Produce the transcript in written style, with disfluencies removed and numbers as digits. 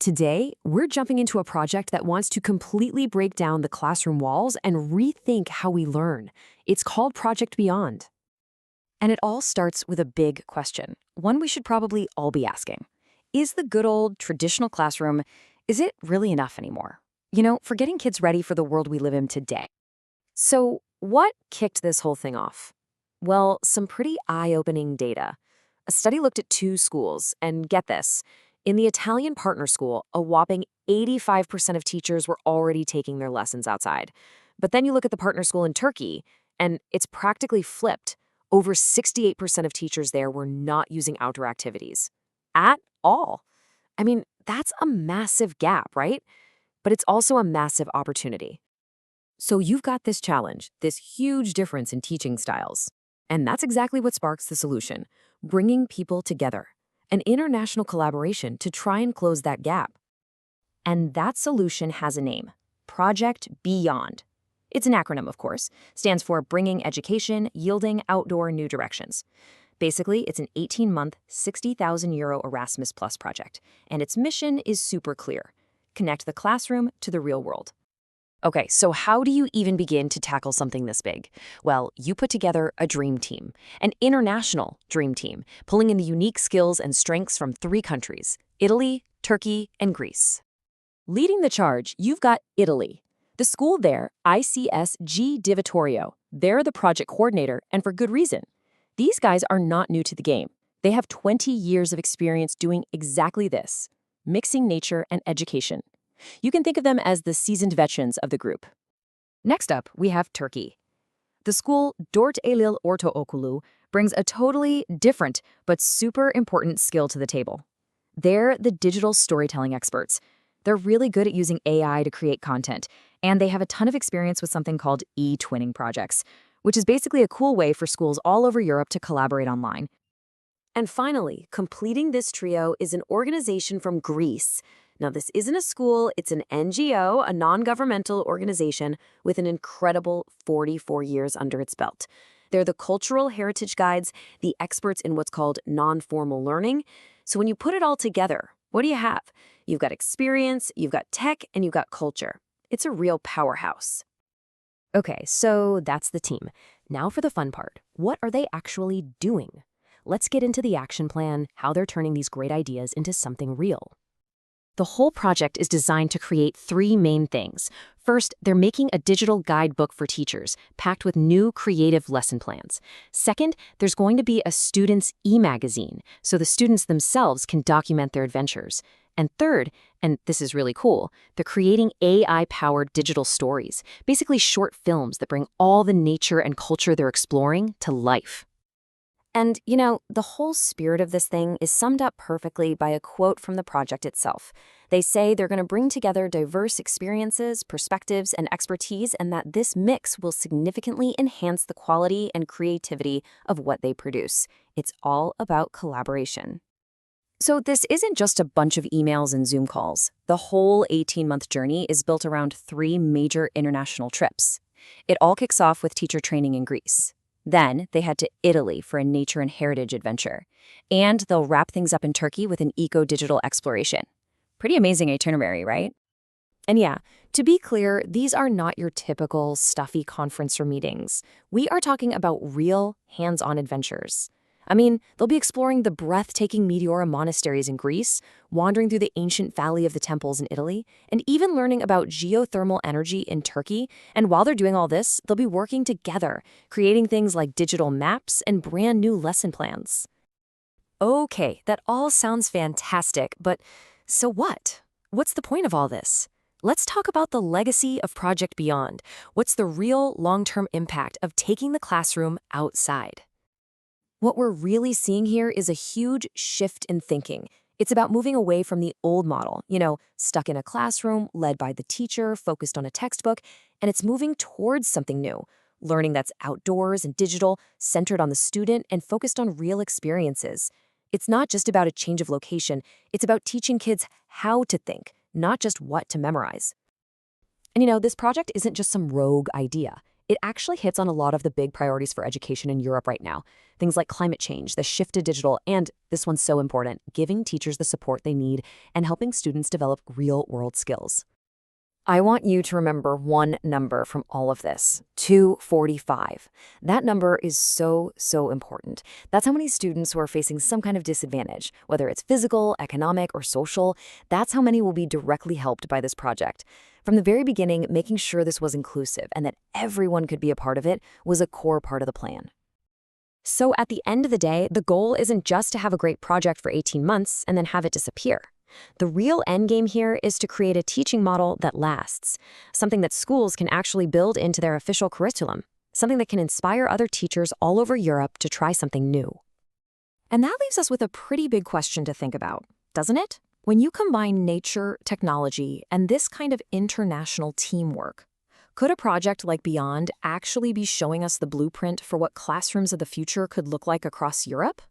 Today, we're jumping into a project that wants to completely break down the classroom walls and rethink how we learn. It's called Project Beyond. And it all starts with a big question, one we should probably all be asking. Is the good old traditional classroom, is it really enough anymore? For getting kids ready for the world we live in today. So, what kicked this whole thing off? Well, some pretty eye-opening data. A study looked at 2 schools, and get this, in the Italian partner school, a whopping 85% of teachers were already taking their lessons outside. But then you look at the partner school in Turkey, and it's practically flipped. Over 68% of teachers there were not using outdoor activities at all. I mean, that's a massive gap, right? But it's also a massive opportunity. So you've got this challenge, this huge difference in teaching styles. And that's exactly what sparks the solution, bringing people together. An international collaboration to try and close that gap. And that solution has a name, Project Beyond. It's an acronym, of course, stands for Bringing Education, Yielding Outdoor New Directions. Basically, it's an 18-month, €60,000 Erasmus Plus project, and its mission is super clear. Connect the classroom to the real world. Okay, so how do you even begin to tackle something this big? Well, you put together a dream team, an international dream team, pulling in the unique skills and strengths from 3 countries, Italy, Turkey, and Greece. Leading the charge, you've got Italy. The school there, ICSG di Vittorio, they're the project coordinator, and for good reason. These guys are not new to the game. They have 20 years of experience doing exactly this, mixing nature and education. You can think of them as the seasoned veterans of the group. Next up, we have Turkey. The school Dört Eylül Ortaokulu brings a totally different but super important skill to the table. They're the digital storytelling experts. They're really good at using AI to create content, and they have a ton of experience with something called e-twinning projects, which is basically a cool way for schools all over Europe to collaborate online. And finally, completing this trio is an organization from Greece. Now, this isn't a school, it's an NGO, a non-governmental organization with an incredible 44 years under its belt. They're the cultural heritage guides, the experts in what's called non-formal learning. So when you put it all together, what do you have? You've got experience, you've got tech, and you've got culture. It's a real powerhouse. Okay, so that's the team. Now for the fun part. What are they actually doing? Let's get into the action plan, how they're turning these great ideas into something real. The whole project is designed to create 3 main things. First, they're making a digital guidebook for teachers, packed with new creative lesson plans. Second, there's going to be a students' e-magazine, so the students themselves can document their adventures. And third, and this is really cool, they're creating AI-powered digital stories, basically short films that bring all the nature and culture they're exploring to life. And, the whole spirit of this thing is summed up perfectly by a quote from the project itself. They say they're going to bring together diverse experiences, perspectives, and expertise, and that this mix will significantly enhance the quality and creativity of what they produce. It's all about collaboration. So this isn't just a bunch of emails and Zoom calls. The whole 18-month journey is built around 3 major international trips. It all kicks off with teacher training in Greece. Then they head to Italy for a nature and heritage adventure. And they'll wrap things up in Turkey with an eco-digital exploration. Pretty amazing itinerary, right? And yeah, to be clear, these are not your typical stuffy conference or meetings. We are talking about real, hands-on adventures. I mean, they'll be exploring the breathtaking Meteora monasteries in Greece, wandering through the ancient Valley of the Temples in Italy, and even learning about geothermal energy in Turkey. And while they're doing all this, they'll be working together, creating things like digital maps and brand new lesson plans. Okay, that all sounds fantastic, but so what? What's the point of all this? Let's talk about the legacy of Project Beyond. What's the real long-term impact of taking the classroom outside? What we're really seeing here is a huge shift in thinking. It's about moving away from the old model, stuck in a classroom, led by the teacher, focused on a textbook, and it's moving towards something new, learning that's outdoors and digital, centered on the student, and focused on real experiences. It's not just about a change of location, it's about teaching kids how to think, not just what to memorize. And this project isn't just some rogue idea. It actually hits on a lot of the big priorities for education in Europe right now. Things like climate change, the shift to digital, and, this one's so important, giving teachers the support they need and helping students develop real-world skills. I want you to remember one number from all of this, 245. That number is so important. That's how many students who are facing some kind of disadvantage, whether it's physical, economic, or social, that's how many will be directly helped by this project. From the very beginning, making sure this was inclusive and that everyone could be a part of it was a core part of the plan. So at the end of the day, the goal isn't just to have a great project for 18 months and then have it disappear. The real endgame here is to create a teaching model that lasts, something that schools can actually build into their official curriculum, something that can inspire other teachers all over Europe to try something new. And that leaves us with a pretty big question to think about, doesn't it? When you combine nature, technology, and this kind of international teamwork, could a project like Beyond actually be showing us the blueprint for what classrooms of the future could look like across Europe?